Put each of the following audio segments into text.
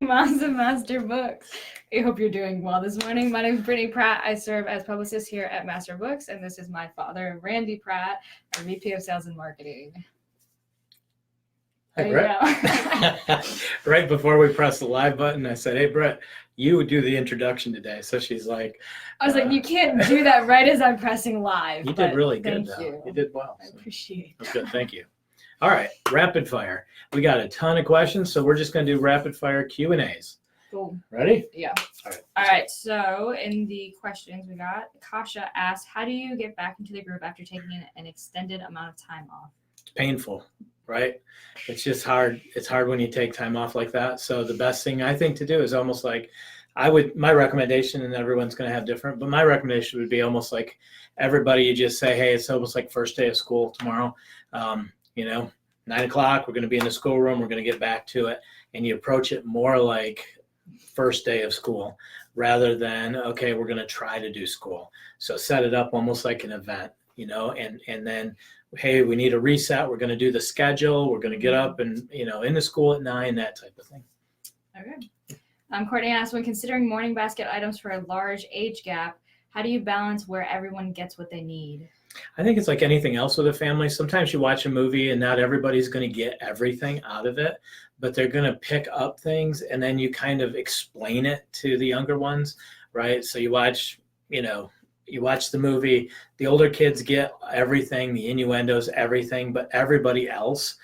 Moms and Master Books. I hope you're doing well this morning. My name is Brittany Pratt. I serve as publicist here at Master Books, and this is my father, Randy Pratt, our VP of Sales and Marketing. Hey, Brett. Right before we press the live button, I said, hey, Brett, you would do the introduction today. So she's like, I was like, you can't do that right as I'm pressing live. You did really good, thank though. you. You did well. I appreciate it. That's good. Thank you. All right. Rapid fire. We got a ton of questions, so we're just going to do rapid fire Q&As. Cool. Ready? Yeah. All All right. So in the questions we got, Kasha asked, how do you get back into the group after taking an extended amount of time off? It's painful, right? It's just hard. It's hard when you take time off like that. So the best thing I think to do is almost like my recommendation, and everyone's going to have different, but my recommendation would be almost like everybody, you just say, hey, it's almost like first day of school tomorrow. 9 o'clock, we're going to be in the schoolroom. We're going to get back to it. And you approach it more like first day of school rather than, okay, we're going to try to do school. So set it up almost like an event, and then, hey, we need a reset. We're going to do the schedule. We're going to get up and, into school at 9, that type of thing. Okay. Courtney asked, when considering morning basket items for a large age gap, how do you balance where everyone gets what they need? I think it's like anything else with a family. Sometimes you watch a movie and not everybody's going to get everything out of it, but they're going to pick up things and then you kind of explain it to the younger ones, right? So you watch the movie, the older kids get everything, the innuendos, everything, but everybody else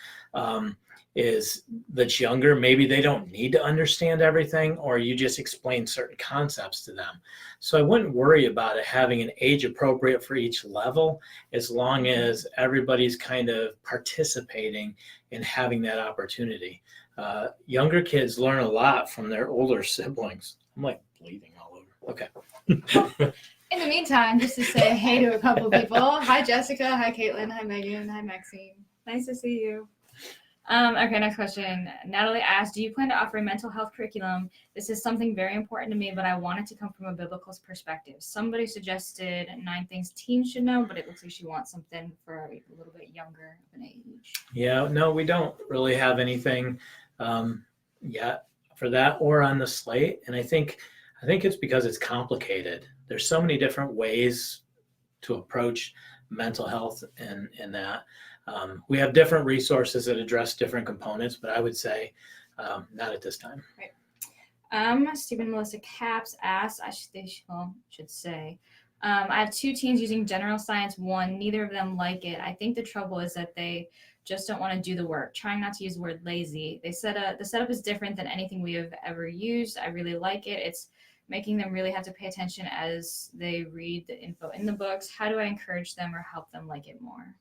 that's younger, maybe they don't need to understand everything, or you just explain certain concepts to them. So I wouldn't worry about it having an age appropriate for each level, as long as everybody's kind of participating in having that opportunity. Younger kids learn a lot from their older siblings. I'm like bleeding all over. Okay. In the meantime, just to say hey to a couple of people. Hi, Jessica. Hi, Caitlin. Hi, Megan. Hi, Maxine. Nice to see you. Okay, next question. Natalie asked, do you plan to offer a mental health curriculum? This is something very important to me, but I want it to come from a biblical perspective. Somebody suggested 9 things teens should know, but it looks like she wants something for a little bit younger of an age. Yeah, no, we don't really have anything yet for that or on the slate. And I think it's because it's complicated. There's so many different ways to approach mental health and that. We have different resources that address different components, but I would say not at this time. Right. Stephen Melissa Caps asked, I should say, I have 2 teens using general science 1. Neither of them like it. I think the trouble is that they just don't want to do the work. Trying not to use the word lazy. They said the setup is different than anything we have ever used. I really like it. It's making them really have to pay attention as they read the info in the books. How do I encourage them or help them like it more?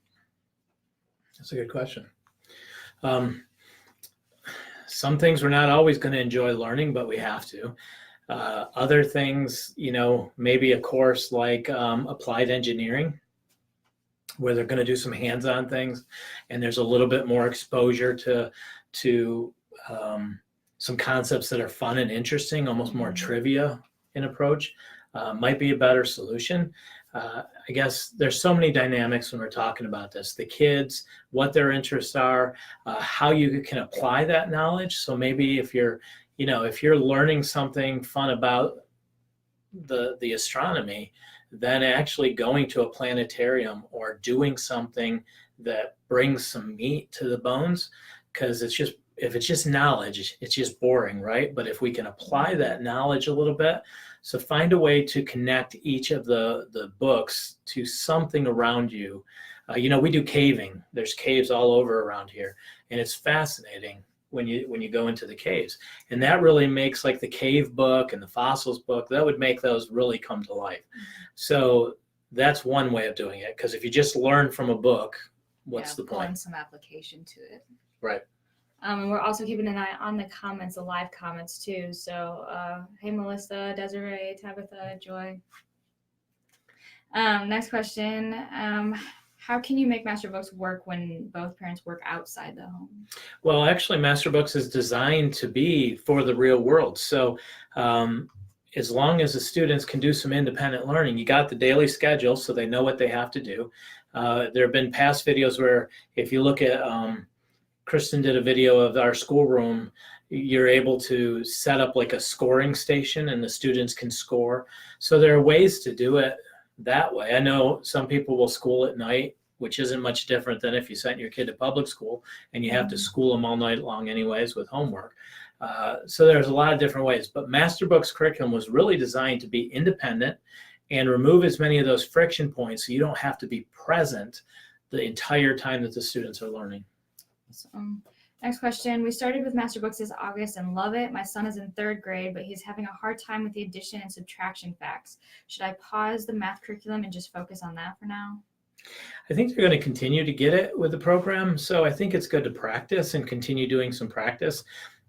That's a good question. Some things we're not always going to enjoy learning, but we have to. Other things, maybe a course like applied engineering, where they're going to do some hands-on things, and there's a little bit more exposure to some concepts that are fun and interesting, almost more trivia in approach, might be a better solution. I guess there's so many dynamics when we're talking about this. The kids, what their interests are, how you can apply that knowledge. So maybe if you're learning something fun about the astronomy, then actually going to a planetarium or doing something that brings some meat to the bones, because if it's just knowledge, it's just boring, right? But if we can apply that knowledge a little bit, so find a way to connect each of the books to something around you. We do caving. There's caves all over around here, and it's fascinating when you go into the caves. And that really makes, like, the cave book and the fossils book, that would make those really come to life. So that's one way of doing it, because if you just learn from a book, what's the point? Some application to it. Right. And we're also keeping an eye on the comments, the live comments too. So, hey, Melissa, Desiree, Tabitha, Joy. Next question. How can you make Master Books work when both parents work outside the home? Well, actually, Master Books is designed to be for the real world. So as long as the students can do some independent learning, you got the daily schedule so they know what they have to do. There have been past videos where if you look at Kristen did a video of our schoolroom. You're able to set up like a scoring station and the students can score. So there are ways to do it that way. I know some people will school at night, which isn't much different than if you sent your kid to public school and you have to school them all night long anyways with homework. So there's a lot of different ways, but Master Books Curriculum was really designed to be independent and remove as many of those friction points so you don't have to be present the entire time that the students are learning. Next question. We started with Master Books this August and love it. My son is in 3rd grade, but he's having a hard time with the addition and subtraction facts. Should I pause the math curriculum and just focus on that for now? I think they're going to continue to get it with the program. So I think it's good to practice and continue doing some practice.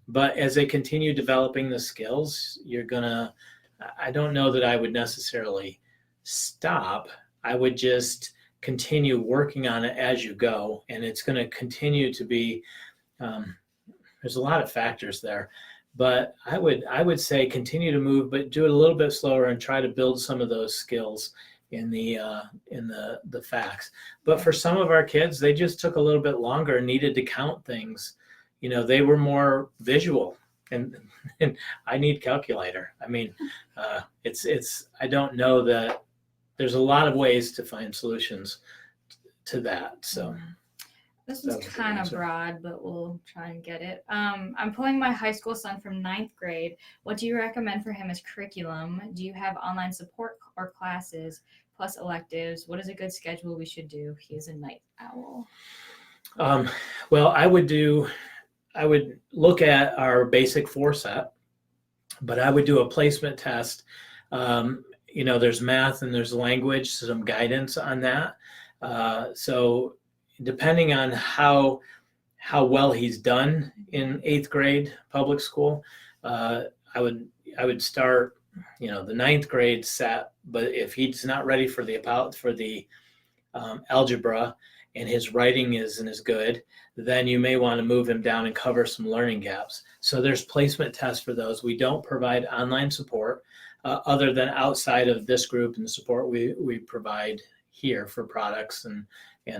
But as they continue developing the skills, I don't know that I would necessarily stop. I would just continue working on it as you go. And it's going to continue to be, there's a lot of factors there. But I would say continue to move, but do it a little bit slower and try to build some of those skills in the facts. But for some of our kids, they just took a little bit longer and needed to count things. They were more visual, and I need calculator. I mean, I don't know that there's a lot of ways to find solutions to that. So this was kind of broad, but we'll try and get it. I'm pulling my high school son from 9th grade. What do you recommend for him as curriculum? Do you have online support or classes plus electives? What is a good schedule we should do? He is a night owl. Well, I would look at our basic 4 set, but I would do a placement test. There's math and there's language, some guidance on that. So depending on how well he's done in 8th grade public school, I would start, the 9th grade set. But if he's not ready for the algebra and his writing isn't as good, then you may want to move him down and cover some learning gaps. So there's placement tests for those. We don't provide online support other than outside of this group and the support we provide here for products and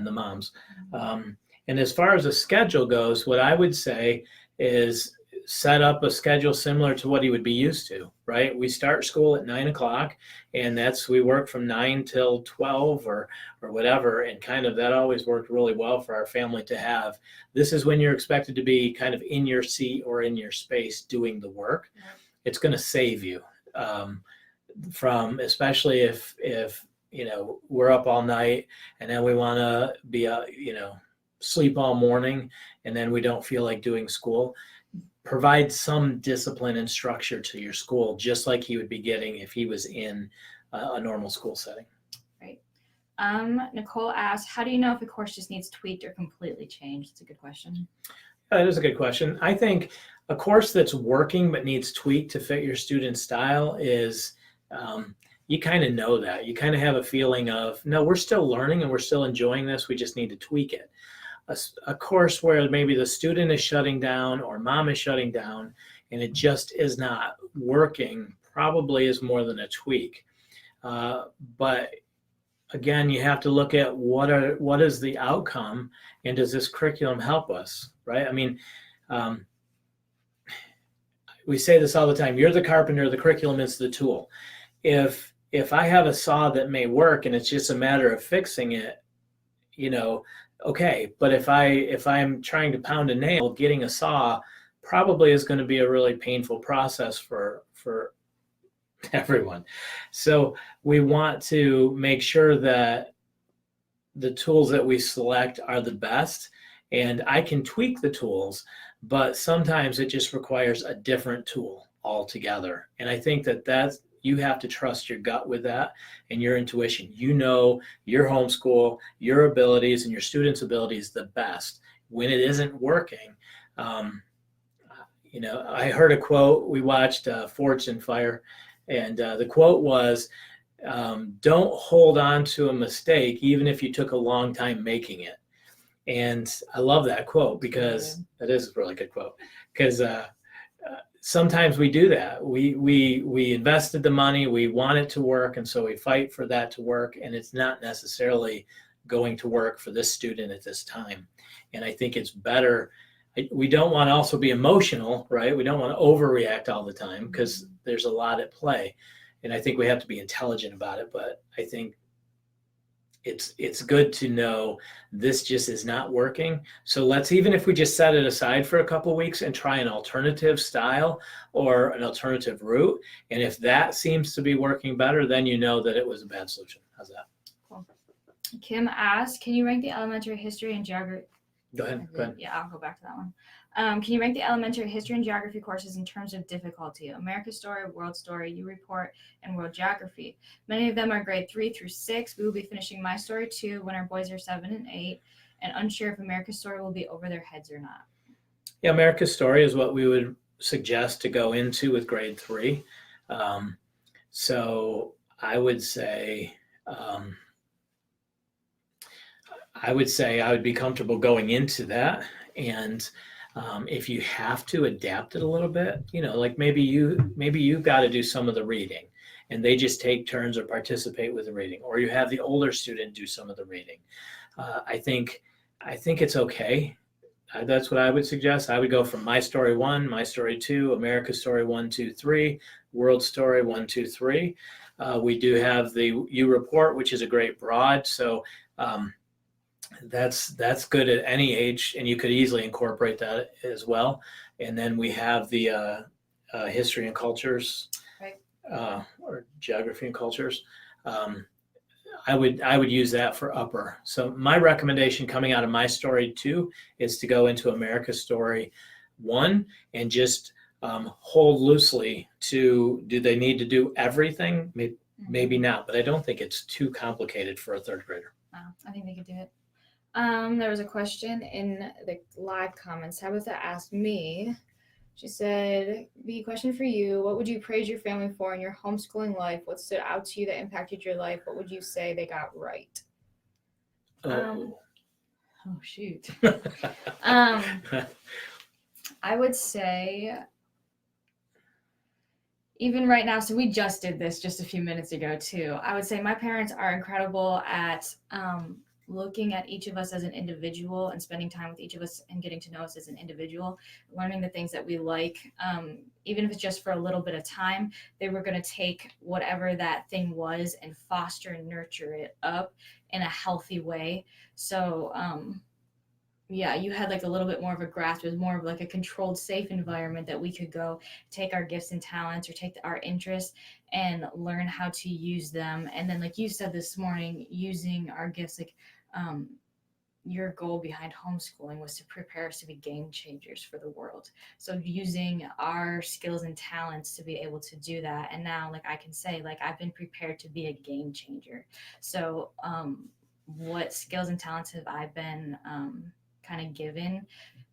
the moms. And as far as the schedule goes, what I would say is set up a schedule similar to what he would be used to, right? We start school at 9 o'clock and we work from 9 till 12 or whatever. And kind of that always worked really well for our family to have. This is when you're expected to be kind of in your seat or in your space doing the work. Yeah. It's going to save you from, especially if we're up all night and then we want to be, sleep all morning and then we don't feel like doing school. Provide some discipline and structure to your school, just like he would be getting if he was in a normal school setting. Right. Nicole asked, how do you know if a course just needs tweaked or completely changed? It's a good question. That is a good question. I think a course that's working but needs tweaked to fit your student's style is, you kind of know that. You kind of have a feeling of, no, we're still learning and we're still enjoying this. We just need to tweak it. A course where maybe the student is shutting down or mom is shutting down and it just is not working probably is more than a tweak. But again, you have to look at what is the outcome and does this curriculum help us, right? I mean, we say this all the time, you're the carpenter, the curriculum is the tool. If I have a saw that may work and it's just a matter of fixing it, okay, but if I'm trying to pound a nail, getting a saw probably is going to be a really painful process for everyone. So we want to make sure that the tools that we select are the best, and I can tweak the tools, but sometimes it just requires a different tool altogether. And I think that's you have to trust your gut with that and your intuition. Your homeschool, your abilities, and your students' abilities the best. When it isn't working, I heard a quote. We watched Forged in Fire, and the quote was, "Don't hold on to a mistake, even if you took a long time making it." And I love that quote because that is a really good quote. Because sometimes we do that. We invested the money, we want it to work, and so we fight for that to work, and it's not necessarily going to work for this student at this time. And I think it's better we don't want to also be emotional, right? We don't want to overreact all the time because there's a lot at play. And I think we have to be intelligent about it. But I think it's good to know this just is not working. So let's, even if we just set it aside for a couple of weeks and try an alternative style or an alternative route. And if that seems to be working better, then you know that it was a bad solution. How's that? Cool. Kim asked, can you rank the elementary history and geography? Go ahead. Yeah, I'll go back to that one. Can you rank the elementary history and geography courses in terms of difficulty? America's Story, World Story, U Report, and World Geography. Many of them are grade 3 through 6. We will be finishing My Story 2 when our boys are 7 and 8, and unsure if America's Story will be over their heads or not. Yeah, America's Story is what we would suggest to go into with grade 3. So I would say I would be comfortable going into that. And if you have to adapt it a little bit, like maybe you've got to do some of the reading and they just take turns or participate with the reading, or you have the older student do some of the reading. I think it's okay. That's what I would suggest. I would go from My Story 1, My Story 2, America's Story 1, 2, 3, World Story 1, 2, 3. We do have the U Report, which is a great broad. So that's good at any age, and you could easily incorporate that as well. And then we have the history and cultures, right, or geography and cultures. I would use that for upper. So my recommendation coming out of My Story 2 is to go into America's Story 1 and just hold loosely to, do they need to do everything? Maybe not, but I don't think it's too complicated for a third grader. I think they could do it. There was a question in the live comments. Tabitha asked me, she said, the question for you, what would you praise your family for in your homeschooling life? What stood out to you that impacted your life? What would you say they got right? Shoot. I would say, even right now, so we just did this just a few minutes ago too. I would say my parents are incredible at looking at each of us as an individual and spending time with each of us and getting to know us as an individual, learning the things that we like, even if it's just for a little bit of time. They were going to take whatever that thing was and foster and nurture it up in a healthy way. So yeah, you had like a little bit more of a grasp. It was more of like a controlled, safe environment that we could go take our gifts and talents or take our interests and learn how to use them. And then, like you said this morning, using our gifts, like your goal behind homeschooling was to prepare us to be game changers for the world. So using our skills and talents to be able to do that. And now, like I can say, like I've been prepared to be a game changer. So what skills and talents have I been kind of given,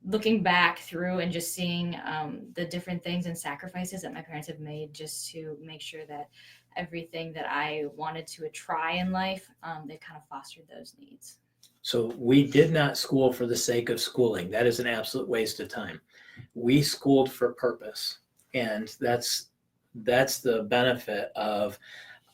looking back through and just seeing the different things and sacrifices that my parents have made just to make sure that everything that I wanted to try in life, they kind of fostered those needs. So we did not school for the sake of schooling. That is an absolute waste of time. We schooled for purpose. And that's the benefit of,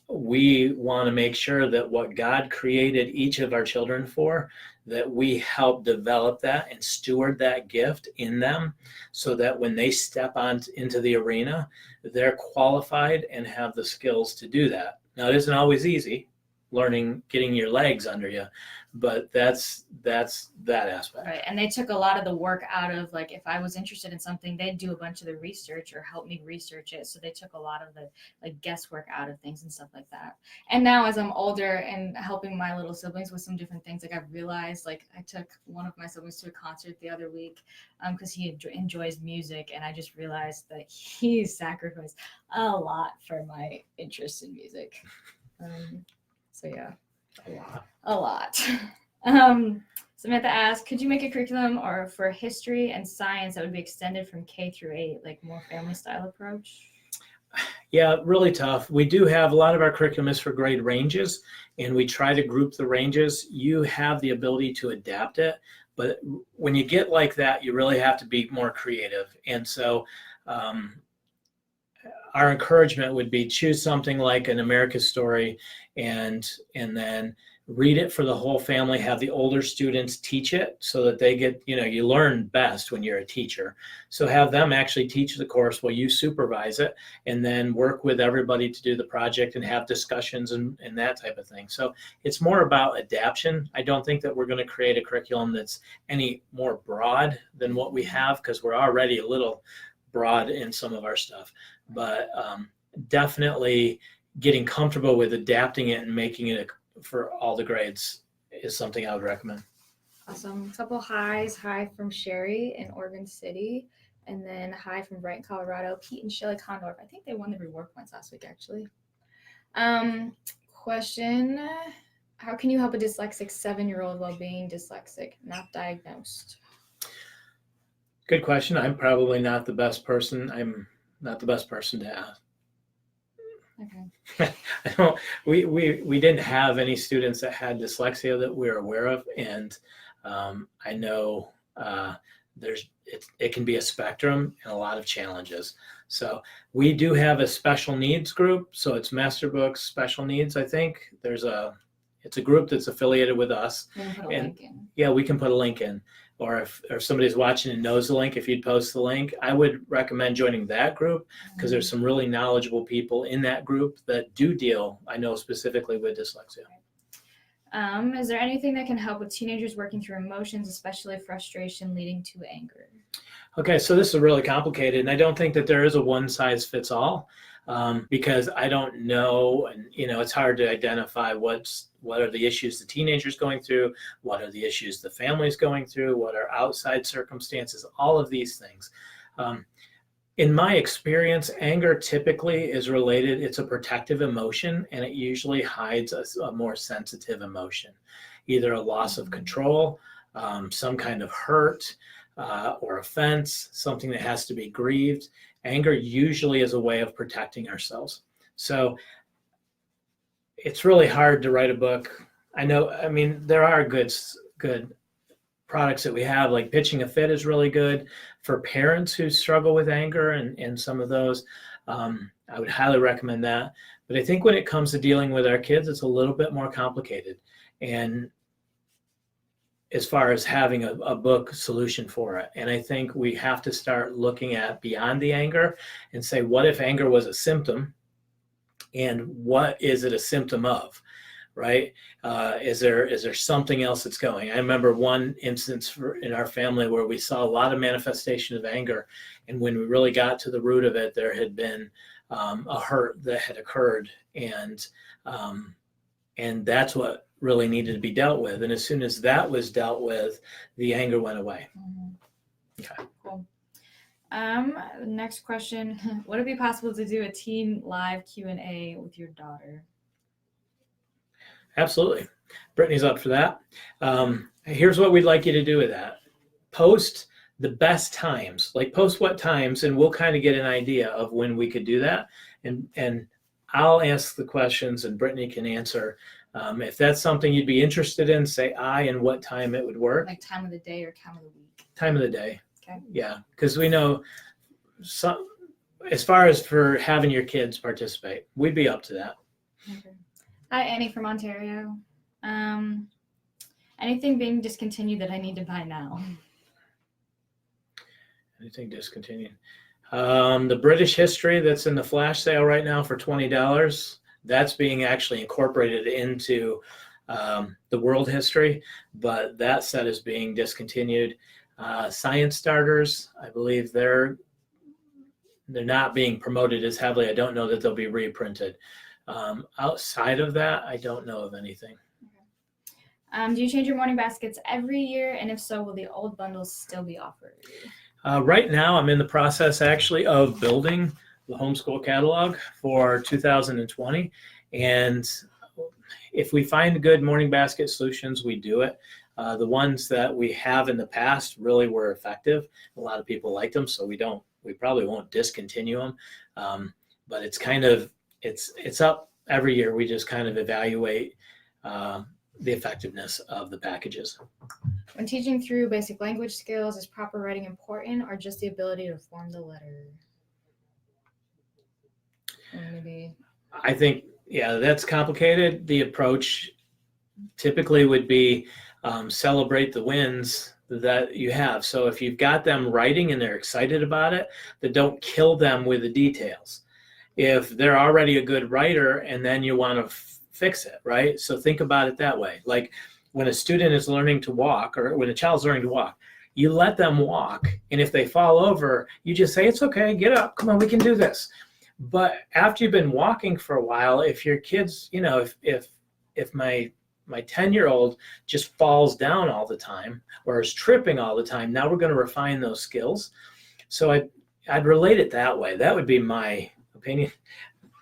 we want to make sure that what God created each of our children for, that we help develop that and steward that gift in them so that when they step on into the arena, they're qualified and have the skills to do that. Now, it isn't always easy, getting your legs under you, but that's that aspect. Right. And they took a lot of the work out of, like, if I was interested in something, they'd do a bunch of the research or help me research it. So they took a lot of the like guesswork out of things and stuff like that. And now as I'm older and helping my little siblings with some different things, like I've realized, like I took one of my siblings to a concert the other week because he enjoys music. And I just realized that he sacrificed a lot for my interest in music. So yeah, a lot. Samantha asked, could you make a curriculum or for history and science that would be extended from K through 8, like more family style approach? Yeah, really tough. We do have a lot of our curriculum is for grade ranges, and we try to group the ranges. You have the ability to adapt it, but when you get like that, you really have to be more creative. And so our encouragement would be choose something like an America's Story and then read it for the whole family, have the older students teach it so that they get, you learn best when you're a teacher. So have them actually teach the course while you supervise it, and then work with everybody to do the project and have discussions and that type of thing. So it's more about adaptation. I don't think that we're going to create a curriculum that's any more broad than what we have, because we're already a little broad in some of our stuff. But definitely getting comfortable with adapting it and making it for all the grades is something I would recommend. Awesome. A couple highs. Hi from Sherry in Oregon City, and then hi from Brighton, Colorado. Pete and Shelly Condorf. I think they won the reward points last week, actually. Question: how can you help a dyslexic 7-year-old while being dyslexic, not diagnosed? Good question. I'm probably not the best person. I'm not the best person to ask. Okay. I don't. We didn't have any students that had dyslexia that we're aware of, and I know it can be a spectrum and a lot of challenges. So we do have a special needs group. So it's Master Books Special Needs. I think it's a group that's affiliated with us. We can put a link in. Yeah, we can put a link in. Or if somebody's watching and knows the link, if you'd post the link, I would recommend joining that group, because there's some really knowledgeable people in that group that do deal, I know, specifically with dyslexia. Is there anything that can help with teenagers working through emotions, especially frustration leading to anger? Okay, so this is really complicated, and I don't think that there is a one size fits all, because I don't know, and it's hard to identify what are the issues the teenager's going through, what are the issues the family's going through, what are outside circumstances, all of these things. In my experience, anger typically is related, it's a protective emotion, and it usually hides a more sensitive emotion, either a loss of control, some kind of hurt, or offense, something that has to be grieved. Anger usually is a way of protecting ourselves. So it's really hard to write a book. There are good products that we have, like Pitching a Fit is really good for parents who struggle with anger and some of those. I would highly recommend that. But I think when it comes to dealing with our kids, it's a little bit more complicated. And as far as having a book solution for it. And I think we have to start looking at beyond the anger and say, what if anger was a symptom? And what is it a symptom of, right? Is there something else that's going? I remember one instance in our family where we saw a lot of manifestation of anger. And when we really got to the root of it, there had been a hurt that had occurred. And that's what really needed to be dealt with. And as soon as that was dealt with, the anger went away. Mm-hmm. Okay. Cool. Next question. Would it be possible to do a teen live Q&A with your daughter? Absolutely. Brittany's up for that. Here's what we'd like you to do with that. Post the best times, like post what times, and we'll kind of get an idea of when we could do that. And I'll ask the questions and Brittany can answer. If that's something you'd be interested in, say aye, and what time it would work. Like time of the day or time of the week? Time of the day. Okay. Yeah, because we know some, as far as for having your kids participate, we'd be up to that. Okay. Hi, Annie from Ontario. Anything being discontinued that I need to buy now? Anything discontinued? The British history that's in the flash sale right now for $20. That's being actually incorporated into the world history, but that set is being discontinued. Science starters, I believe they're not being promoted as heavily. I don't know that they'll be reprinted. Outside of that, I don't know of anything. Okay. Do you change your morning baskets every year? And if so, will the old bundles still be offered? Right now, I'm in the process actually of building the homeschool catalog for 2020. And if we find good morning basket solutions, we do it. The ones that we have in the past really were effective. A lot of people liked them, so we probably won't discontinue them. But it's kind of, it's up every year. We just kind of evaluate the effectiveness of the packages. When teaching through basic language skills, is proper writing important, or just the ability to form the letter? Or maybe. I think, yeah, that's complicated. The approach typically would be celebrate the wins that you have. So if you've got them writing and they're excited about it, then don't kill them with the details. If they're already a good writer and then you want to fix it, right? So think about it that way. Like when a student is learning to walk, or when a child's learning to walk, you let them walk. And if they fall over, you just say, it's okay, get up, come on, we can do this. But after you've been walking for a while, if your kids, you know, if my 10-year-old just falls down all the time or is tripping all the time, now we're going to refine those skills. So I'd relate it that way. That would be my opinion.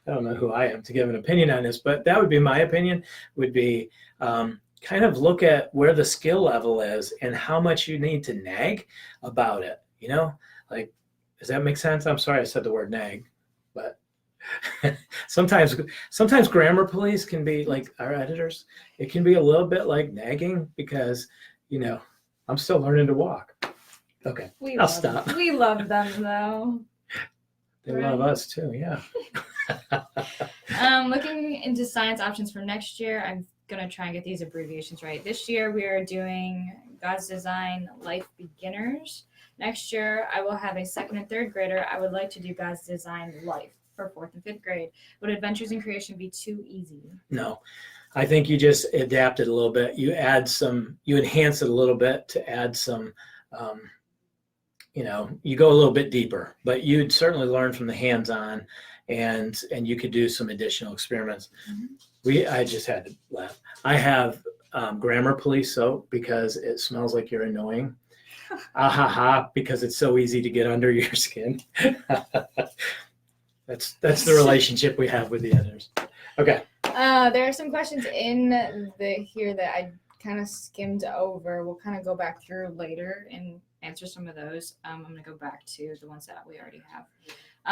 I don't know who I am to give an opinion on this, but that would be my opinion, would be kind of look at where the skill level is and how much you need to nag about it. You know, like, does that make sense? I'm sorry I said the word nag, but sometimes grammar police can be like our editors. It can be a little bit like nagging because, you know, I'm still learning to walk. Okay, I'll stop. We love them though. They love us too, yeah. Looking into science options for next year, I'm gonna try and get these abbreviations right. This year we are doing God's Design Life Beginners. Next year I will have a 2nd and 3rd grader. I would like to do God's Design Life for 4th and 5th grade. Would Adventures in Creation be too easy? No, I think you just adapt it a little bit. You enhance it a little bit to add some, you know, you go a little bit deeper, but you'd certainly learn from the hands-on, and you could do some additional experiments. Mm-hmm. I just had to laugh. I have grammar police soap because it smells like you're annoying. Because it's so easy to get under your skin. That's the relationship we have with the editors. Okay. There are some questions in here that I kind of skimmed over. We'll kind of go back through later and answer some of those. I'm going to go back to the ones that we already have.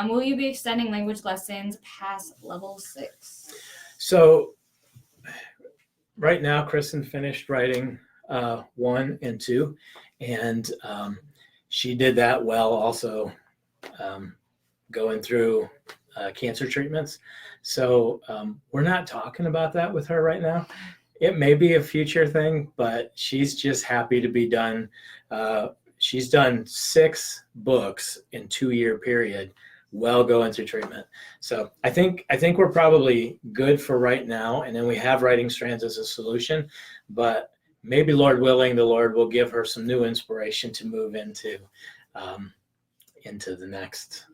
Will you be extending language lessons past level 6? So right now, Kristen finished writing 1 and 2, and she did that while also going through cancer treatments. So we're not talking about that with her right now. It may be a future thing, but she's just happy to be done. She's done 6 books in 2-year period while going through treatment. So I think we're probably good for right now. And then we have writing strands as a solution, but maybe Lord willing, the Lord will give her some new inspiration to move into the next,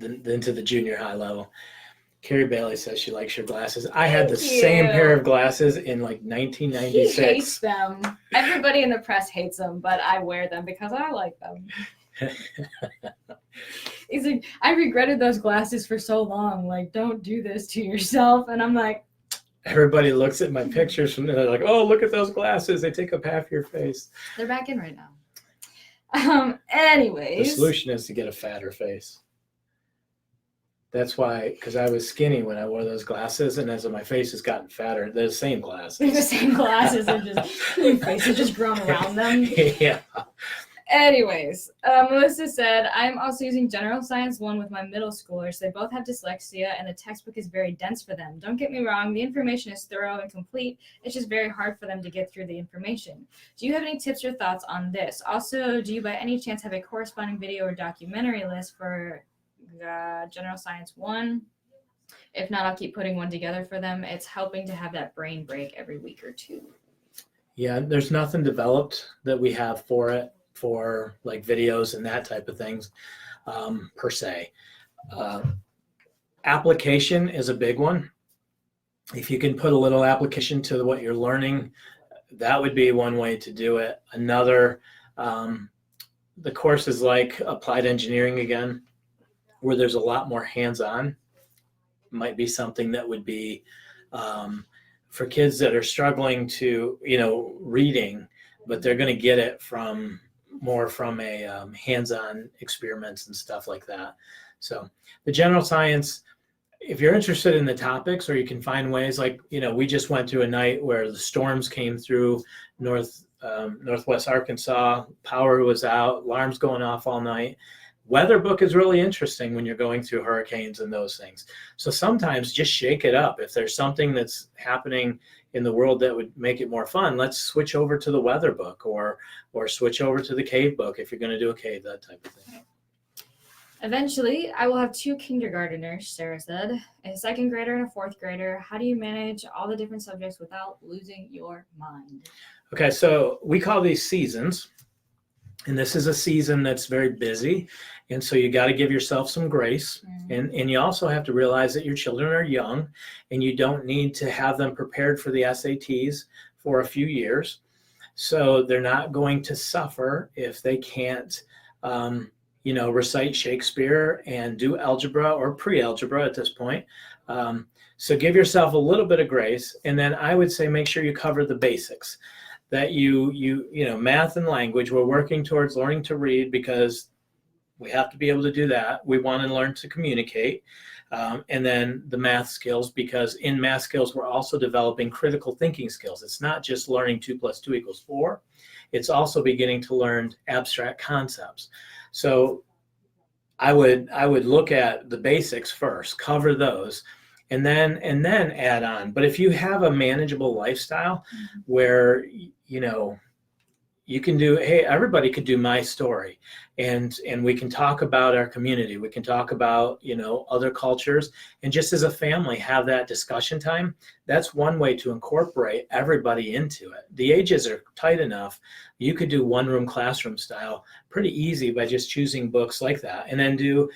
into the junior high level. Carrie Bailey says she likes your glasses. I had the same pair of glasses in like 1996. She hates them. Everybody in the press hates them, but I wear them because I like them. He's like, I regretted those glasses for so long. Like, don't do this to yourself. And I'm like, everybody looks at my pictures from there. They're like, oh, look at those glasses. They take up half your face. They're back in right now. Anyways. The solution is to get a fatter face. That's why, because I was skinny when I wore those glasses, and as my face has gotten fatter, they're the same glasses. They're the same glasses, and just your face has just grown around them. Yeah. Anyways, Melissa said, I'm also using General Science 1 with my middle schoolers. They both have dyslexia, and the textbook is very dense for them. Don't get me wrong, the information is thorough and complete. It's just very hard for them to get through the information. Do you have any tips or thoughts on this? Also, do you by any chance have a corresponding video or documentary list for General Science 1? If not, I'll keep putting one together for them. It's helping to have that brain break every week or 2. Yeah, there's nothing developed that we have for it, for like videos and that type of things, per se. Application is a big one. If you can put a little application to what you're learning, that would be one way to do it. Another, the course is like applied engineering again, where there's a lot more hands-on. Might be something that would be for kids that are struggling to, reading, but they're going to get it from a hands-on experiments and stuff like that. So the general science, if you're interested in the topics, or you can find ways like, we just went through a night where the storms came through northwest Arkansas, power was out, alarms going off all night. Weather book is really interesting when you're going through hurricanes and those things. So sometimes just shake it up. If there's something that's happening in the world that would make it more fun, let's switch over to the weather book, or switch over to the cave book if you're going to do a cave, that type of thing. Eventually, I will have 2 kindergarteners, Sarah said, a 2nd grader and a 4th grader. How do you manage all the different subjects without losing your mind? Okay, so we call these seasons. And this is a season that's very busy. And so you got to give yourself some grace. And you also have to realize that your children are young and you don't need to have them prepared for the SATs for a few years. So they're not going to suffer if they can't, recite Shakespeare and do algebra or pre-algebra at this point. So give yourself a little bit of grace. And then I would say make sure you cover the basics. That you math and language, we're working towards learning to read because we have to be able to do that. We want to learn to communicate. And then the math skills, because in math skills, we're also developing critical thinking skills. It's not just learning 2 + 2 = 4. It's also beginning to learn abstract concepts. So I would look at the basics first, cover those, and then add on. But if you have a manageable lifestyle where you can do, hey, everybody could do my story, and we can talk about our community, we can talk about other cultures, and just as a family have that discussion time. That's one way to incorporate everybody into it. The ages are tight enough, you could do one room classroom style pretty easy by just choosing books like that, and then do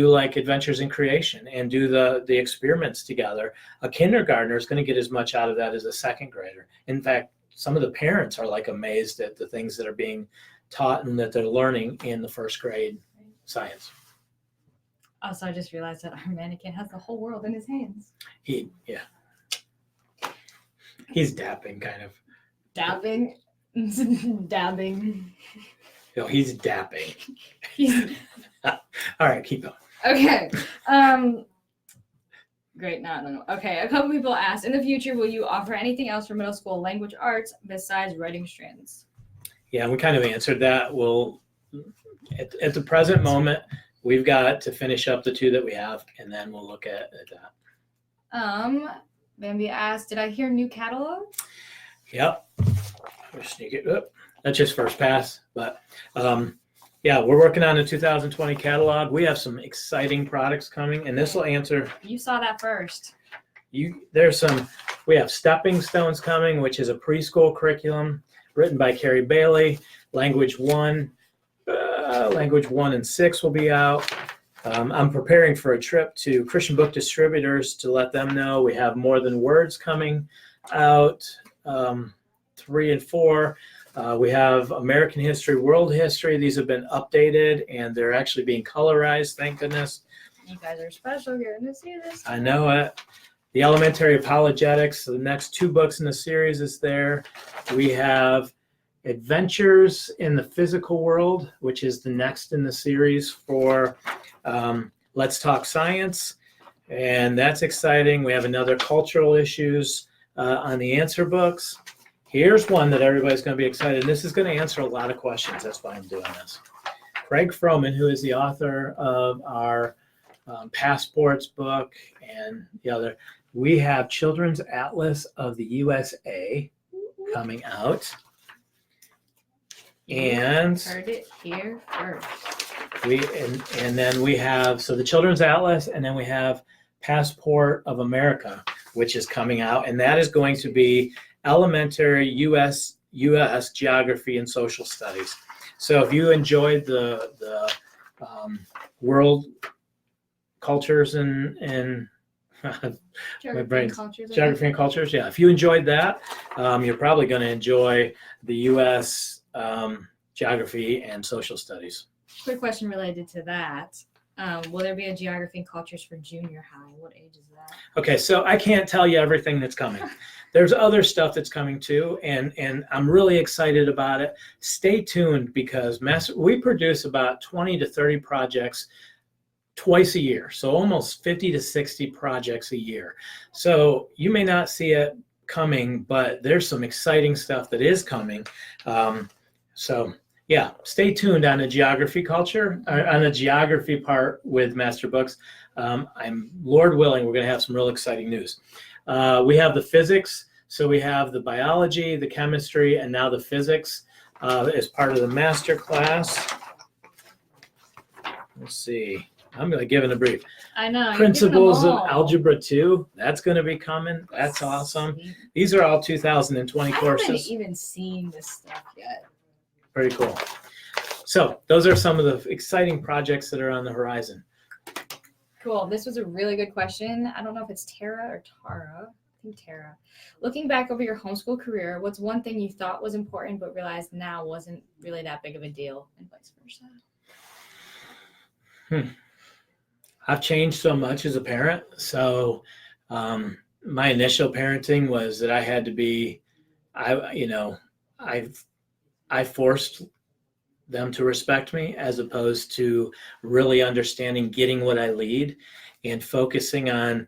like Adventures in Creation and do the experiments together. A kindergartner is going to get as much out of that as a 2nd grader. In fact, some of the parents are like amazed at the things that are being taught and that they're learning in the 1st grade science. Also, I just realized that our mannequin has the whole world in his hands. He's dapping, kind of. Dabbing. Dabbing. No, he's dapping. All right, keep going. Okay. Great. No, I don't know. Okay. A couple people asked, in the future, will you offer anything else for middle school language arts besides writing strands? Yeah, we kind of answered that. We'll, at the present moment, we've got to finish up the 2 that we have, and then we'll look at that. Bambi asked, did I hear new catalog? Yep. I'll sneak it up. That's just first pass, but we're working on the 2020 catalog. We have some exciting products coming, and this will answer. You saw that first. We have Stepping Stones coming, which is a preschool curriculum written by Carrie Bailey. Language 1 and 6 will be out. I'm preparing for a trip to Christian book distributors to let them know we have More Than Words coming out, 3 and 4. We have American history, world history. These have been updated, and they're actually being colorized, thank goodness. You guys are special. You're going to see this. I know it. The elementary apologetics, so the next 2 books in the series is there. We have Adventures in the Physical World, which is the next in the series for Let's Talk Science, and that's exciting. We have another cultural issues on the answer books. Here's one that everybody's going to be excited. This is going to answer a lot of questions. That's why I'm doing this. Craig Froman, who is the author of our passports book and the other, we have Children's Atlas of the USA coming out. And heard it here first. And then we have, so the Children's Atlas, and then we have Passport of America, which is coming out, and that is going to be elementary U.S. geography and social studies. So if you enjoyed the world cultures and my brain's geography and cultures, yeah. If you enjoyed that, you're probably going to enjoy the U.S. Geography and social studies. Quick question related to that. Will there be a geography and cultures for junior high? What age is that? Okay, so I can't tell you everything that's coming. There's other stuff that's coming too, and I'm really excited about it. Stay tuned, because we produce about 20 to 30 projects twice a year, so almost 50 to 60 projects a year. So you may not see it coming, but there's some exciting stuff that is coming. So yeah, stay tuned on the geography culture, or on the geography part with Master Books. I'm Lord willing, we're going to have some real exciting news. We have the physics, so we have the biology, the chemistry, and now the physics as part of the master class. Let's see. I'm going to give it a brief. I know. Principles of Algebra 2. That's going to be coming. That's awesome. These are all 2020 courses. I haven't even seen this stuff yet. Pretty cool. So those are some of the exciting projects that are on the horizon. Cool. This was a really good question. I don't know if it's Tara or Tara. I think Tara. Looking back over your homeschool career, what's one thing you thought was important but realized now wasn't really that big of a deal, and vice versa? I've changed so much as a parent. So my initial parenting was that I had to be, I forced them to respect me as opposed to really understanding, getting what I lead and focusing on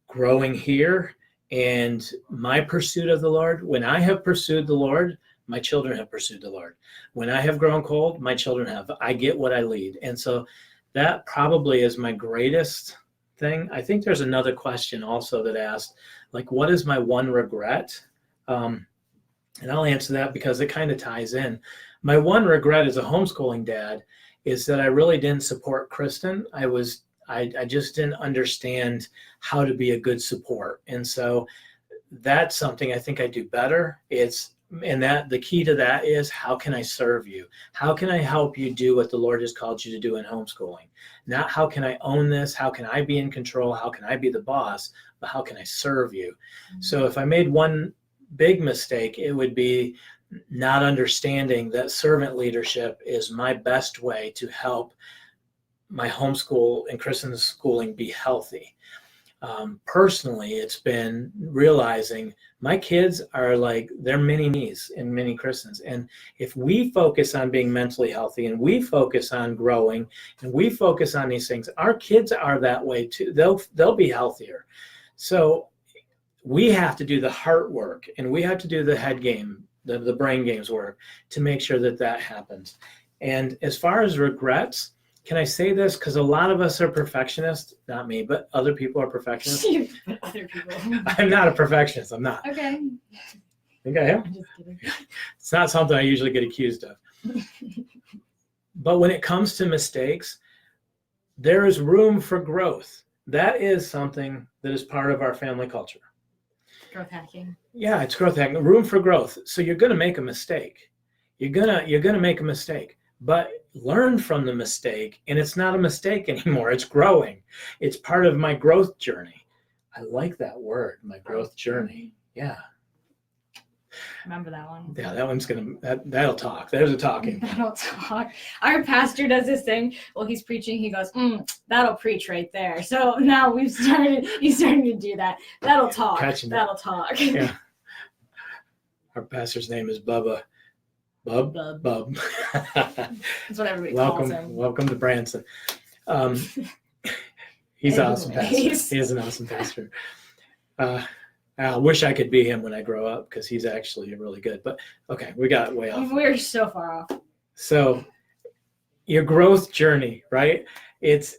growing here and my pursuit of the Lord. When I have pursued the Lord, my children have pursued the Lord. When I have grown cold, my children have. I get what I lead. And so that probably is my greatest thing. I think there's another question also that asked, like, what is my one regret? And I'll answer that because it kind of ties in. My one regret as a homeschooling dad is that I really didn't support Kristen. I just didn't understand how to be a good support. And so that's something I think I do better. The key to that is, how can I serve you? How can I help you do what the Lord has called you to do in homeschooling? Not how can I own this? How can I be in control? How can I be the boss? But how can I serve you? Mm-hmm. So if I made one big mistake, it would be not understanding that servant leadership is my best way to help my homeschool and Kristen's schooling be healthy. Personally, it's been realizing my kids are like, they're mini me's and mini Kristens. And if we focus on being mentally healthy and we focus on growing and we focus on these things, our kids are that way too. They'll be healthier. So we have to do the heart work and we have to do the head game, the brain games work to make sure that happens. And as far as regrets, can I say this? Because a lot of us are perfectionists, not me, but other people are perfectionists. Other people. I'm not a perfectionist. I'm not. Okay. I think I am. I'm just kidding. It's not something I usually get accused of. But when it comes to mistakes, there is room for growth. That is something that is part of our family culture. Growth hacking. Yeah, it's growth hacking. Room for growth. So you're going to make a mistake. You're gonna make a mistake. But learn from the mistake, and it's not a mistake anymore. It's growing. It's part of my growth journey. I like that word, my growth journey. Yeah. Remember that one. Yeah, that one's that'll talk. There's a talking. That'll talk. Our pastor does this thing. Well, he's preaching. He goes, that'll preach right there. So now he's starting to do that. That'll talk. That'll talk. Yeah. Our pastor's name is Bubba. Bub. That's what everybody calls him. Welcome to Branson. He's awesome pastor. He is an awesome pastor. I wish I could be him when I grow up because he's actually really good. But okay, we got way off. We're so far off. So your growth journey, right? It's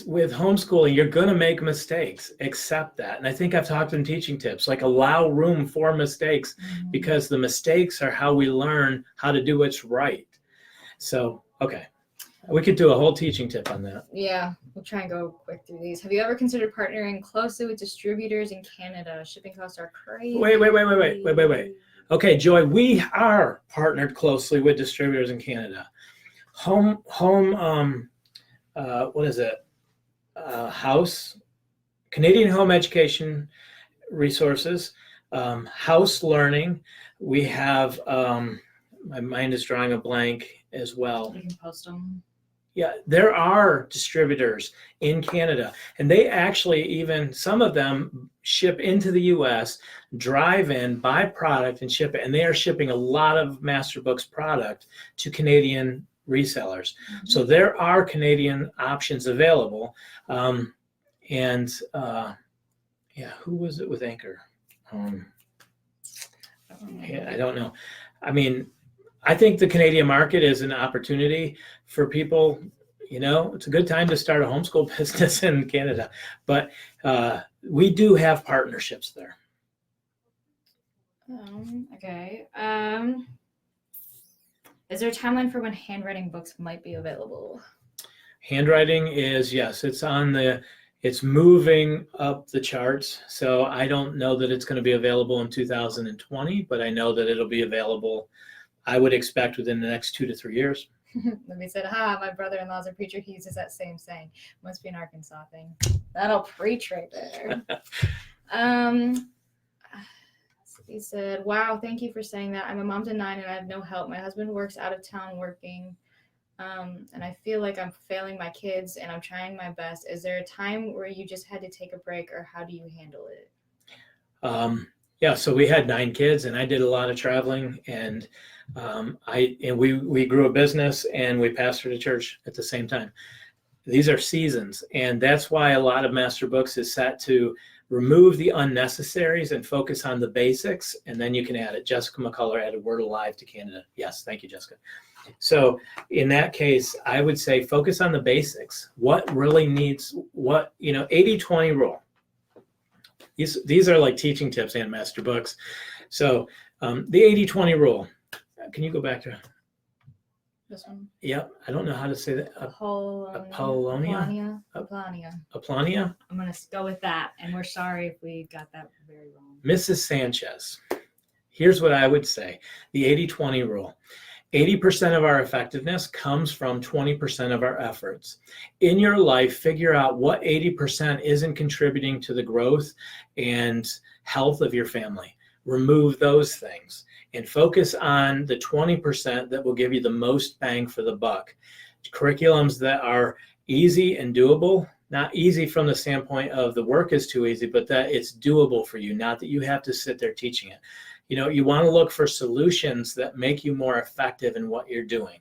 with homeschooling, you're going to make mistakes. Accept that. And I think I've talked in teaching tips, like allow room for mistakes because the mistakes are how we learn how to do what's right. So, okay. We could do a whole teaching tip on that. Yeah, we'll try and go quick through these. Have you ever considered partnering closely with distributors in Canada? Shipping costs are crazy. Wait. Okay, Joy, we are partnered closely with distributors in Canada. What is it? Canadian Home Education Resources, House Learning. We have, my mind is drawing a blank as well. You can post them. Yeah, there are distributors in Canada, and they actually some of them ship into the U.S., drive in, buy product, and ship it. And they are shipping a lot of Master Books product to Canadian resellers. Mm-hmm. So there are Canadian options available. Who was it with Anchor? I don't know. I mean, I think the Canadian market is an opportunity for people. It's a good time to start a homeschool business in Canada, but we do have partnerships there. Okay. Is there a timeline for when handwriting books might be available? Handwriting is, yes, it's moving up the charts. So I don't know that it's going to be available in 2020, but I know that it'll be available, I would expect, within the next 2 to 3 years. Let me said, my brother-in-law's a preacher. He uses that same saying. Must be an Arkansas thing. That'll preach right there. He said, wow, thank you for saying that. I'm a mom to 9 and I have no help. My husband works out of town working. And I feel like I'm failing my kids and I'm trying my best. Is there a time where you just had to take a break, or how do you handle it? Yeah, so we had 9 kids and I did a lot of traveling, and we grew a business and we pastored a church at the same time. These are seasons, and that's why a lot of Master Books is set to remove the unnecessaries and focus on the basics, and then you can add it. Jessica McCullough added Word Alive to Canada. Yes, thank you, Jessica. So in that case, I would say focus on the basics. What really needs what, 80-20 rule. These are like teaching tips and Master Books. So the 80-20 rule. Can you go back to this one? Yep. I don't know how to say that. Apollonia. Apollonia? I'm going to go with that. And we're sorry if we got that very wrong. Mrs. Sanchez. Here's what I would say. The 80-20 rule. 80% of our effectiveness comes from 20% of our efforts. In your life, figure out what 80% isn't contributing to the growth and health of your family. Remove those things and focus on the 20% that will give you the most bang for the buck. Curriculums that are easy and doable, not easy from the standpoint of the work is too easy, but that it's doable for you, not that you have to sit there teaching it. You want to look for solutions that make you more effective in what you're doing,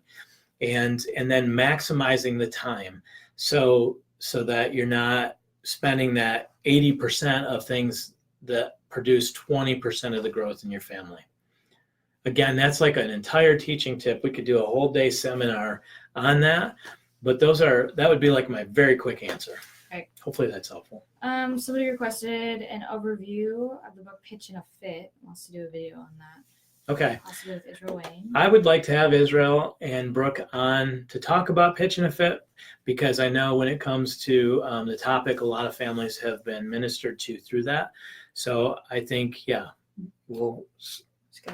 and then maximizing the time so that you're not spending that 80% of things that produce 20% of the growth in your family. Again, that's like an entire teaching tip. We could do a whole day seminar on that, but that would be like my very quick answer. Right. Hopefully that's helpful. Somebody requested an overview of the book Pitch and a Fit. Wants to do a video on that. Okay. Possibly with Israel Wayne. I would like to have Israel and Brooke on to talk about Pitch and a Fit, because I know when it comes to the topic, a lot of families have been ministered to through that. So I think, we'll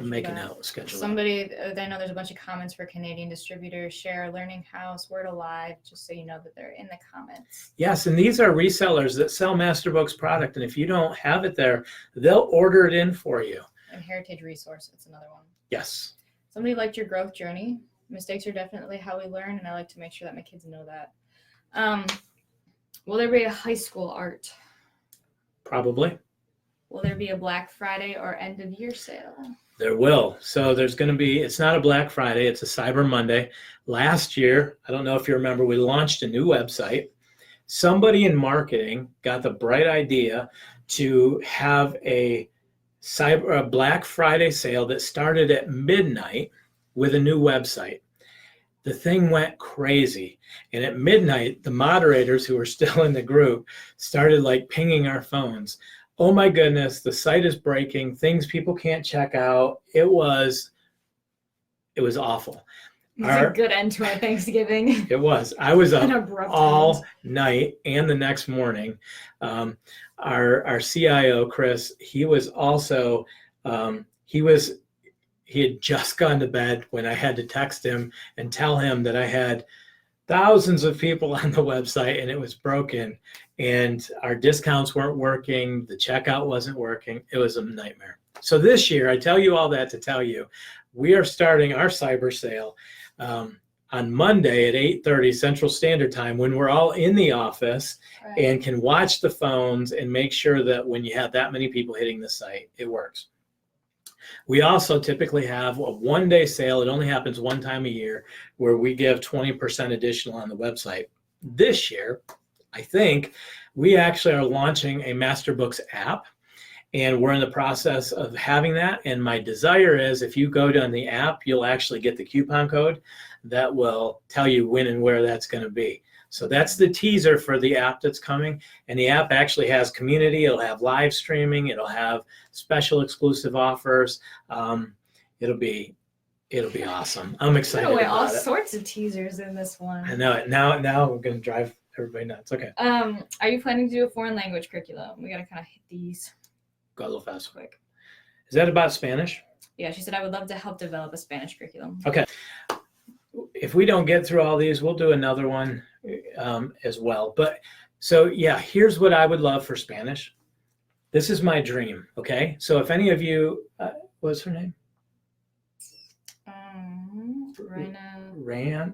make a note. Schedule. Somebody, I know there's a bunch of comments for Canadian distributors. Share, Learning House, Word Alive, just so you know that they're in the comments. Yes, and these are resellers that sell Master Books product, and if you don't have it there, they'll order it in for you. And Heritage Resource, it's another one. Yes. Somebody liked your growth journey. Mistakes are definitely how we learn, and I like to make sure that my kids know that. Will there be a high school art? Probably. Will there be a Black Friday or end of year sale? There will. So there's going to be, it's not a Black Friday, it's a Cyber Monday. Last year, I don't know if you remember, we launched a new website. Somebody in marketing got the bright idea to have a Black Friday sale that started at midnight with a new website. The thing went crazy. And at midnight, the moderators who were still in the group started pinging our phones. Oh my goodness, the site is breaking, things people can't check out. It was awful. It's a good end to our Thanksgiving. It was. I was up all night and the next morning. Our CIO, Chris, he was also, he had just gone to bed when I had to text him and tell him that I had thousands of people on the website and it was broken and our discounts weren't working. The checkout wasn't working. It was a nightmare. So this year, I tell you all that to tell you, we are starting our cyber sale on Monday at 8:30 Central Standard Time when we're all in the office and can watch the phones and make sure that when you have that many people hitting the site, it works. We also typically have a one-day sale. It only happens one time a year where we give 20% additional on the website. This year, I think we actually are launching a Master Books app, And we're in the process of having that. And my desire is if you go down the app, you'll actually get the coupon code that will tell you when and where that's going to be. So that's the teaser for the app that's coming. And the app actually has community. It'll have live streaming. It'll have special exclusive offers. It'll be awesome. I'm excited all about it. sorts of teasers in this one. I know it. Now we're going to drive everybody nuts. Okay. Are you planning to do a foreign language curriculum? We got to kind of hit these. Go a little fast. Quick. Is that about Spanish? Yeah, she said, I would love to help develop a Spanish curriculum. Okay. If we don't get through all these, we'll do another one as well. But so, yeah, here's what I would love for Spanish. This is my dream, okay? So if any of you, what's her name? Raina.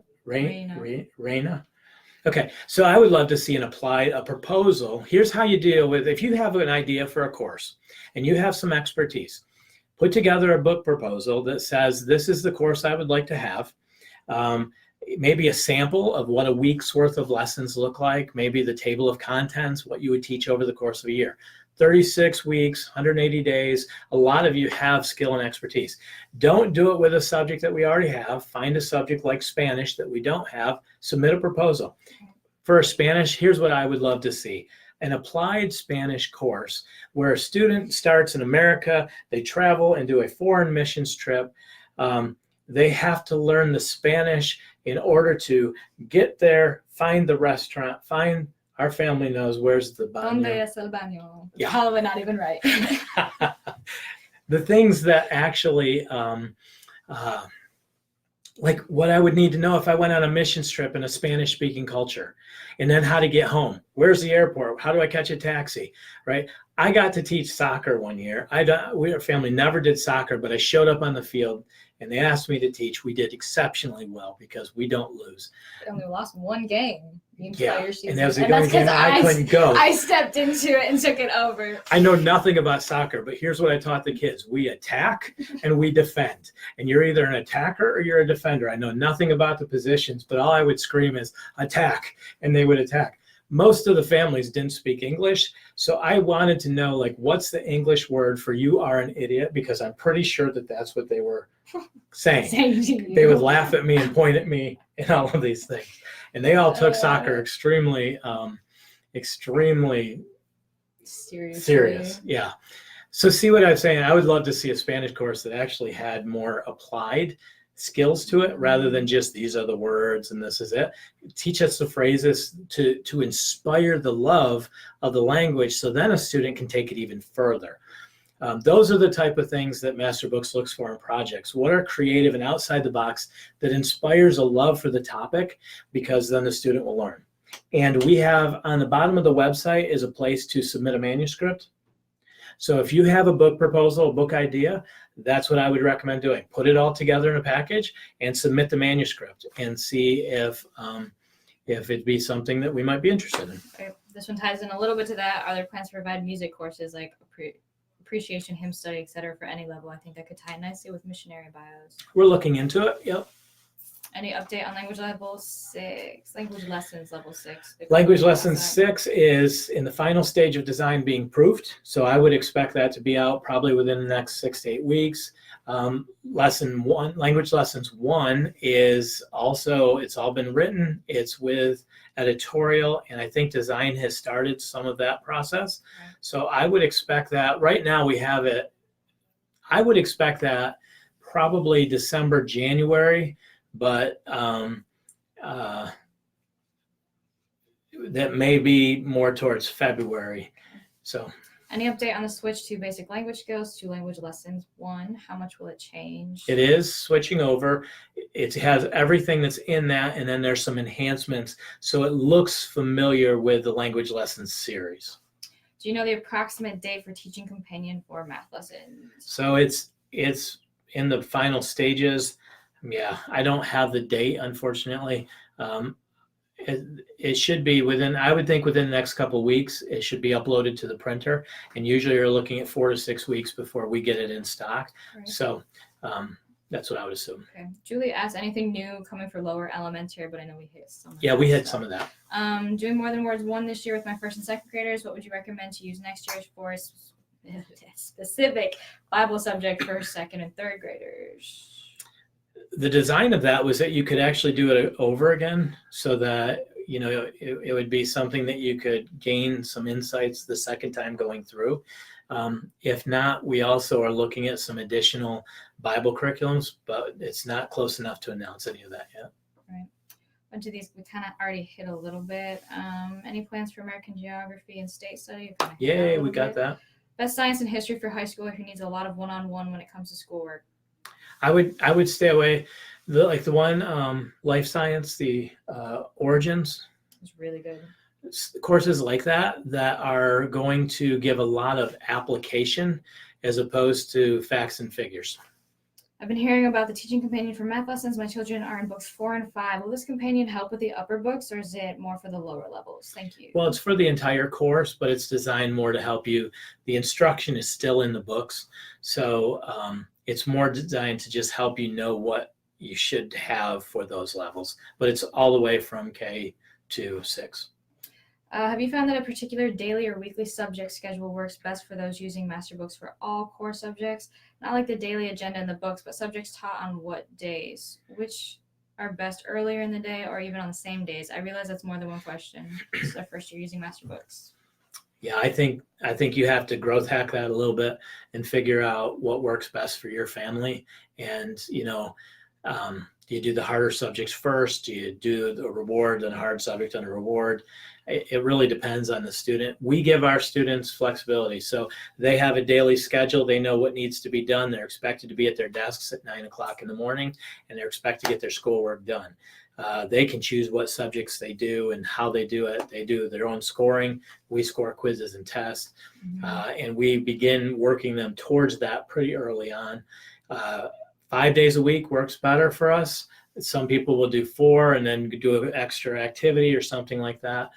Okay, so I would love to see a proposal. Here's how you deal with, if you have an idea for a course and you have some expertise, put together a book proposal that says, this is the course I would like to have. Maybe a sample of what a week's worth of lessons look like, maybe the table of contents, what you would teach over the course of a year. 36 weeks, 180 days. A lot of you have skill and expertise. Don't do it with a subject that we already have. Find a subject like Spanish that we don't have. Submit a proposal. For Spanish, here's what I would love to see. An applied Spanish course where a student starts in America, they travel and do a foreign missions trip. They have to learn the Spanish in order to get there, find the restaurant, find our family knows where's the baño. Donde es el baño? Yeah. Probably not even right. The things that actually, like what I would need to know if I went on a missions trip in a Spanish-speaking culture, and then how to get home. Where's the airport? How do I catch a taxi? Right? I got to teach soccer one year. Our family never did soccer, but I showed up on the field and they asked me to teach. We did exceptionally well because we don't lose. And we lost one game the entire season. And that was the only game I couldn't go. I stepped into it and took it over. I know nothing about soccer, but here's what I taught the kids. We attack and we defend. And you're either an attacker or you're a defender. I know nothing about the positions, but all I would scream is attack, and they would attack. Most of the families didn't speak English, so I wanted to know, like, what's the English word for you are an idiot? Because I'm pretty sure that that's what they were saying. They would laugh at me and point at me and all of these things. And they all took soccer extremely serious. Yeah. So see what I'm saying? I would love to see a Spanish course that actually had more applied skills to it rather than just these are the words and this is it. Teach us the phrases to inspire the love of the language so then a student can take it even further. Those are the type of things that Master Books looks for in projects. What are creative and outside the box that inspires a love for the topic, because then the student will learn. And we have on the bottom of the website is a place to submit a manuscript. So if you have a book proposal, a book idea, that's what I would recommend doing. Put it all together in a package and submit the manuscript and see if it'd be something that we might be interested in. Okay. This one ties in a little bit to that. Are there plans to provide music courses like appreciation, hymn study, etc. for any level? I think that could tie nicely with missionary bios. We're looking into it. Yep. Any update on language level 6? Language lessons level 6. Language lesson 6 is in the final stage of design being proofed. So I would expect that to be out probably within the next 6 to 8 weeks. Lesson 1, language lessons 1 is also, it's all been written. It's with editorial, and I think design has started some of that process. Okay. So I would expect that right now we have it. I would expect that probably December, January, but that may be more towards February. So any update on the switch to basic language skills to language lessons 1? How much will it change? It is switching over. It has everything that's in that, and then there's some enhancements. So it looks familiar with the language lessons series. Do you know the approximate date for teaching companion for math lessons? So it's in the final stages. Yeah, I don't have the date, unfortunately. It should be within, I would think within the next couple of weeks, it should be uploaded to the printer. And usually you're looking at 4 to 6 weeks before we get it in stock. Right. So that's what I would assume. Okay. Julie asked, anything new coming for lower elementary, but I know we hit some of that. Yeah, we hit some of that. Doing more than words 1 this year with my 1st and 2nd graders. What would you recommend to use next year for specific Bible subject for second and third graders? The design of that was that you could actually do it over again, so that it would be something that you could gain some insights the second time going through. If not, we also are looking at some additional Bible curriculums, but it's not close enough to announce any of that yet. Right. A bunch of these we kind of already hit a little bit. Any plans for American geography and state study? Yay, we got that. Best science and history for high schooler who needs a lot of one-on-one when it comes to schoolwork. I would stay away. The one life science, the origins. It's really good. Courses like that are going to give a lot of application as opposed to facts and figures. I've been hearing about the teaching companion for math lessons. My children are in books 4 and 5. Will this companion help with the upper books, or is it more for the lower levels? Thank you. Well, it's for the entire course, but it's designed more to help you. The instruction is still in the books, so it's more designed to just help you know what you should have for those levels. But it's all the way from K to 6. Have you found that a particular daily or weekly subject schedule works best for those using Master Books for all core subjects? Not like the daily agenda in the books, but subjects taught on what days? Which are best earlier in the day or even on the same days? I realize that's more than one question. This is our first year using Master Books. Yeah, I think you have to growth hack that a little bit and figure out what works best for your family. And, do you do the harder subjects first? Do you do the reward and a hard subject on a reward? It really depends on the student. We give our students flexibility. So they have a daily schedule. They know what needs to be done. They're expected to be at their desks at 9 o'clock in the morning, and they're expected to get their schoolwork done. They can choose what subjects they do and how they do it. They do their own scoring. We score quizzes and tests, and we begin working them towards that pretty early on. 5 days a week works better for us. Some people will do 4 and then do an extra activity or something like that.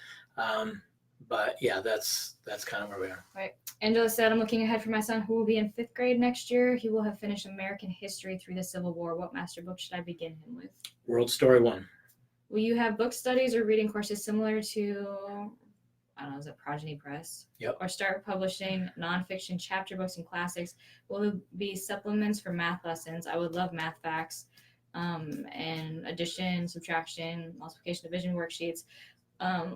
But yeah, that's kind of where we are. Right. Angela said, I'm looking ahead for my son who will be in 5th grade next year. He will have finished American history through the Civil War. What master book should I begin him with? World Story 1. Will you have book studies or reading courses similar to, I don't know, is it Progeny Press? Yep. Or start publishing nonfiction chapter books and classics? Will there be supplements for math lessons? I would love math facts and addition, subtraction, multiplication, division worksheets,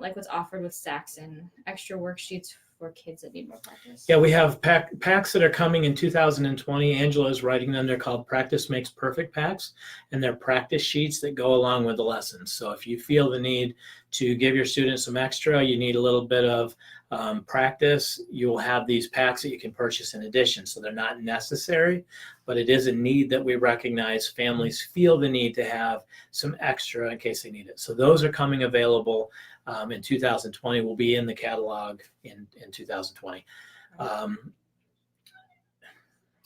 like what's offered with Saxon, extra worksheets for kids that need more practice. Yeah, we have packs that are coming in 2020. Angela is writing them. They're called Practice Makes Perfect packs, and they're practice sheets that go along with the lessons. So if you feel the need to give your students some extra, you need a little bit of practice, you will have these packs that you can purchase in addition. So they're not necessary, but it is a need that we recognize. Families feel the need to have some extra in case they need it. So those are coming available in 2020. Will be in the catalog in 2020.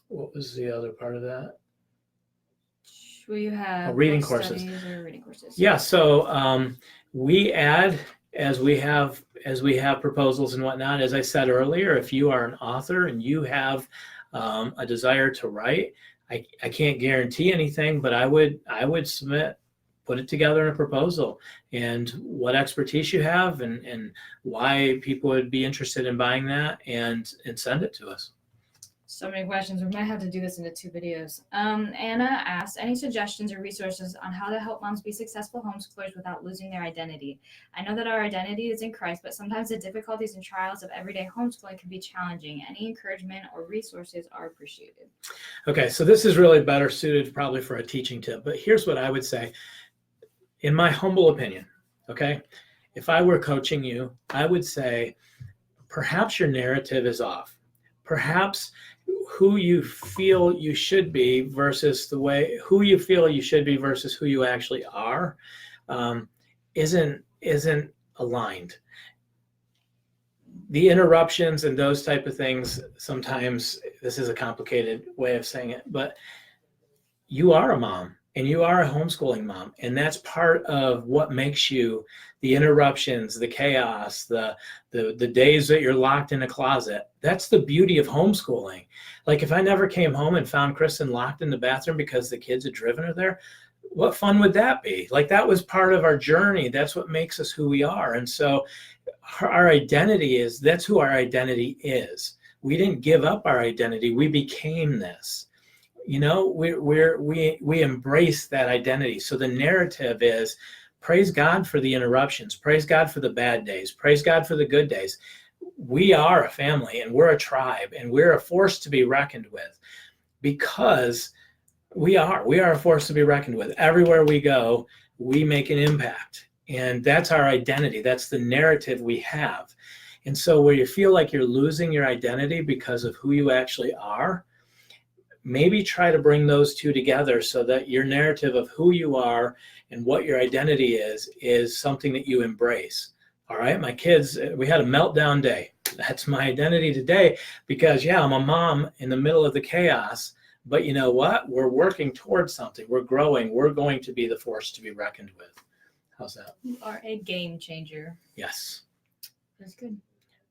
What was the other part of that? Will you have reading book courses? Studies or reading courses? Yeah, so we add as we have proposals and whatnot. As I said earlier, if you are an author and you have a desire to write, I can't guarantee anything, but I would submit, put it together in a proposal, and what expertise you have and why people would be interested in buying that, and send it to us. So many questions. We might have to do this into 2 videos. Anna asked, any suggestions or resources on how to help moms be successful homeschoolers without losing their identity? I know that our identity is in Christ, but sometimes the difficulties and trials of everyday homeschooling can be challenging. Any encouragement or resources are appreciated. Okay, so this is really better suited probably for a teaching tip, but here's what I would say. In my humble opinion, okay, if I were coaching you, I would say perhaps your narrative is off. Perhaps who you feel you should be versus who you feel you should be versus who you actually are isn't aligned. The interruptions and those type of things, sometimes, this is a complicated way of saying it, but you are a mom. And you are a homeschooling mom, and that's part of what makes you. The interruptions, the chaos, the days that you're locked in a closet. That's the beauty of homeschooling. Like if I never came home and found Kristen locked in the bathroom because the kids had driven her there, what fun would that be? Like that was part of our journey. That's what makes us who we are. And so our identity that's who our identity is. we didn't give up our identity. We became this. You know, we embrace that identity. So the narrative is praise God for the interruptions, praise God for the bad days, praise God for the good days. We are a family and we're a tribe and we're a force to be reckoned with, because we are a force to be reckoned with. Everywhere we go, we make an impact, and that's our identity. That's the narrative we have. And so where you feel like you're losing your identity because of who you actually are, maybe try to bring those two together so that your narrative of who you are and what your identity is something that you embrace. All right, my kids, we had a meltdown day. That's my identity today, because yeah, I'm a mom in the middle of the chaos, but you know what? We're working towards something. We're growing. We're going to be the force to be reckoned with. How's that? You are a game changer. Yes. That's good.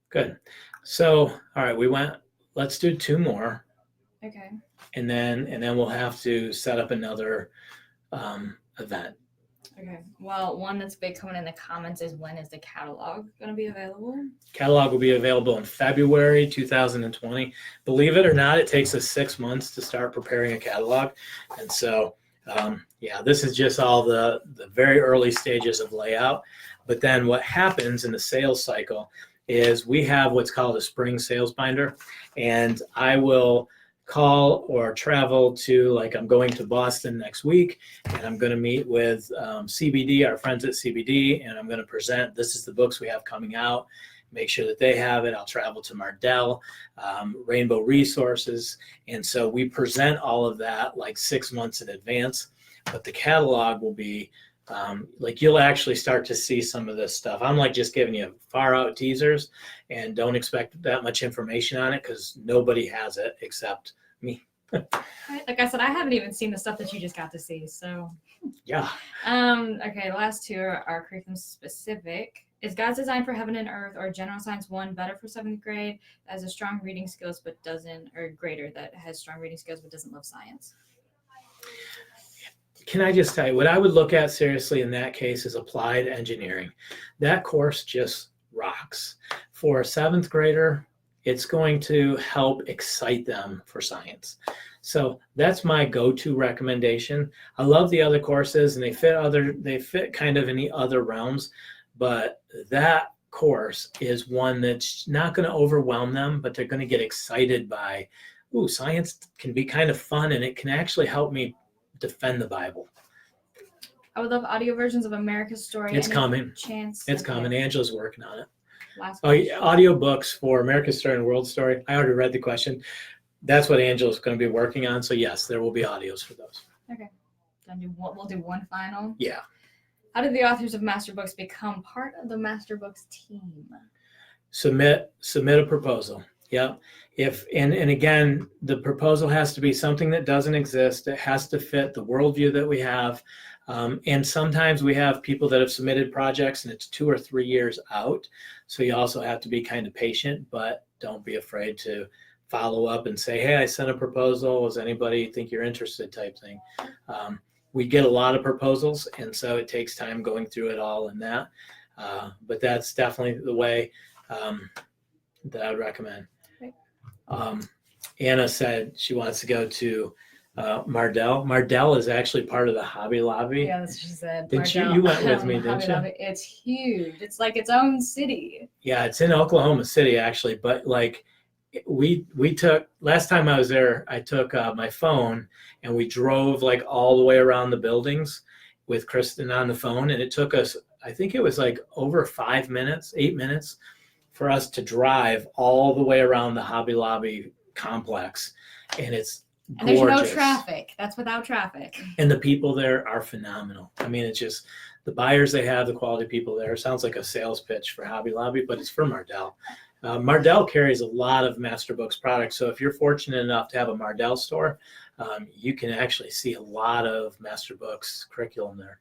Good. So, all right, let's do 2 more. Okay. And then we'll have to set up another event. Okay. Well, one that's big coming in the comments is, when is the catalog going to be available? Catalog will be available in February 2020. Believe it or not, it takes us 6 months to start preparing a catalog. And so, this is just all the very early stages of layout. But then what happens in the sales cycle is we have what's called a spring sales binder. And I will call or travel to, like, I'm going to Boston next week, and I'm going to meet with CBD, our friends at CBD, and I'm going to present, this is the books we have coming out, make sure that they have it. I'll travel to Mardell, Rainbow Resources, and so we present all of that like 6 months in advance, but the catalog will be you'll actually start to see some of this stuff. I'm like just giving you far out teasers, and don't expect that much information on it because nobody has it except me. Like I said, I haven't even seen the stuff that you just got to see. So yeah. Okay, the last 2 are curriculum specific. Is God's Design for Heaven and Earth or General Science 1 better for 7th grade that has a strong reading skills but doesn't, or grader that has strong reading skills but doesn't love science? Can I just tell you, what I would look at seriously in that case is applied engineering. That course just rocks. For a 7th grader, it's going to help excite them for science. So that's my go-to recommendation. I love the other courses, and they fit kind of in the other realms, but that course is one that's not going to overwhelm them, but they're going to get excited by, science can be kind of fun, and it can actually help me defend the Bible. I would love audio versions of America's Story. It's coming. It's coming. Angela's working on it. Audio books for America's Story and World Story. I already read the question. That's what Angela's going to be working on. So yes, there will be audios for those. Okay. Then we'll do one final. Yeah. How did the authors of Master Books become part of the Master Books team? Submit a proposal. Yeah. And again, the proposal has to be something that doesn't exist. It has to fit the worldview that we have. And sometimes we have people that have submitted projects and it's 2 or 3 years out. So you also have to be kind of patient, but don't be afraid to follow up and say, hey, I sent a proposal. Does anybody think you're interested, type thing. We get a lot of proposals, and so it takes time going through it all and that. But that's definitely the way that I would recommend. Anna said she wants to go to Mardell. Mardell is actually part of the Hobby Lobby. Yeah, that's what she said. You went with me, didn't you? Lobby. It's huge. It's like its own city. Yeah, it's in Oklahoma City actually, but like we took, last time I was there, I took my phone and we drove like all the way around the buildings with Kristen on the phone, and it took us, I think it was like over 8 minutes for us to drive all the way around the Hobby Lobby complex, and it's and there's gorgeous. No traffic. That's without traffic. And the people there are phenomenal. I mean, it's just the buyers they have, the quality people there. It sounds like a sales pitch for Hobby Lobby, but it's for Mardell. Mardell carries a lot of Master Books products. So if you're fortunate enough to have a Mardell store, you can actually see a lot of Master Books curriculum there.